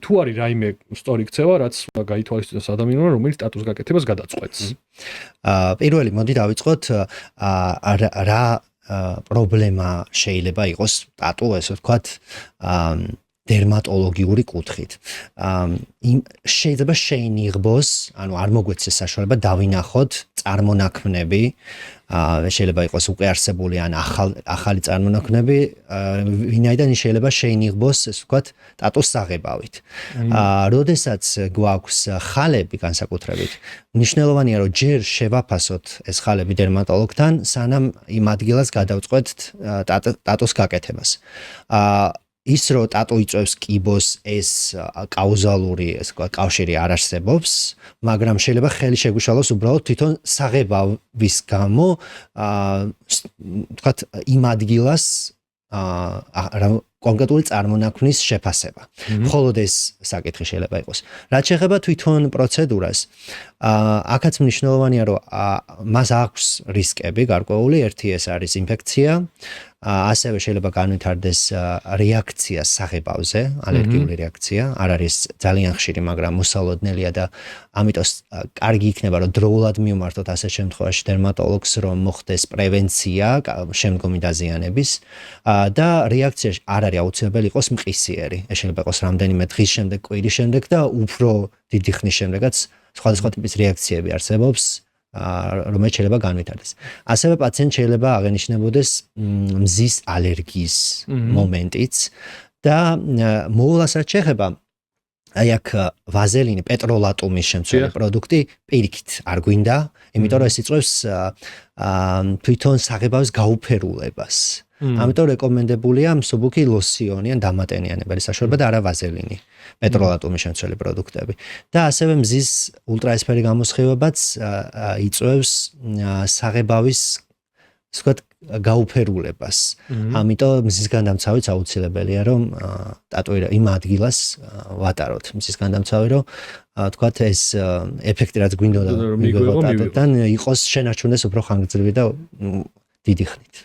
თუ არის რაიმე სწორი ქცევა, რაც გაითვალისწინოს ადამიანმა, რომელიც ტატუს გაკეთებას გადაწყვეტს. პირველი მოდი დავიწყოთ რა პრობლემა შეიძლება იყოს ტატუ, ესე ვთქვათ, დერმატოლოგიური კუთხით. შეიძლება შეინიღბოს, ანუ არ მოგვეცეს საშუალება დავინახოთ წარმონაქმნები, შეიძლება იყოს უკვე არსებული ან ახალი წარმონაქმნები, ვინაიდან შეიძლება შეინიღბოს, ესე ვთქვათ, ტატუს საღებავით. როდესაც გვაქვს ხალები განსაკუთრებით, მნიშვნელოვანია, რომ ჯერ შევაფასოთ ეს ხალები დერმატოლოგთან, სანამ იმ ადგილას გადავწყვეტთ ტატუს გაკეთებას. ის რომ ტატუ იწვევს კიბოს, ეს კაუზალური, ესე ვთქვათ, კავშირი არ არსებობს, მაგრამ შეიძლება ხელი შეგვიშალოს უბრალოდ თვითონ საღებავის გამო, ვთქვათ, იმ ადგილას კონკრეტული წარმონაქმნის შეფასება. მხოლოდ ეს საკითხი შეიძლება იყოს. რაც შეეხება თვითონ პროცედურას, აქაც მნიშვნელოვანია, რომ მას აქვს რისკები გარკვეული, ერთი ეს არის ინფექცია, ასევე შეიძლება განვითარდეს რეაქცია საღებავზე, ალერგიული რეაქცია, არ არის ძალიან ხშირი, მაგრამ მოსალოდნელია და ამიტომ კარგი იქნება, რომ დროულად მივმართოთ ასეთ შემთხვევაში დერმატოლოგს, რომ მოხდეს პრევენცია შემდგომი დაზიანების და რეაქცია არ არის აუცილებელი იყოს მყისიერი. ეს შეიძლება იყოს რამდენიმე დღის შემდეგ, კვირის შემდეგ და უფრო დიდი ხნის შემდეგაც სხვადასხვა ტიპის რეაქციები არსებობს, რომელიც შეიძლება განვითარდეს. ასევე პაციენტს შეიძლება აღენიშნებოდეს მზის ალერგიის მომენტიც და მოვლას რაც შეეხება, აი აქ ვაზელინი, პეტროლატუმის შემცველი პროდუქტი პირიქით არ გვინდა, იმიტომ რომ ეს იწვევს თვითონ საღებავის გაუფერულებას. ამიტომ რეკომენდებულია მსუბუქი ლოსიონი ან დამატენიანებელი საშუალება და არა ვაზელინი, პეტროლატუმის შემცველი პროდუქტები. და ასევე მზის ულტრაესფერი გამოსხივებაც იწვევს საღებავის, ასე ვთქვათ, გაუფერულებას. ამიტომ მზის გადამცავიც აუცილებელია, რომ ტატუირება იმ ადგილას ვატაროთ მზის გადამცავი, რომ ვთქვათ, ეს ეფექტი რაც გვინდოდა მიგიღოთ ტატუდან, იყოს შენარჩუნდეს უფრო ხანგრძლივი და დიდი ხნით.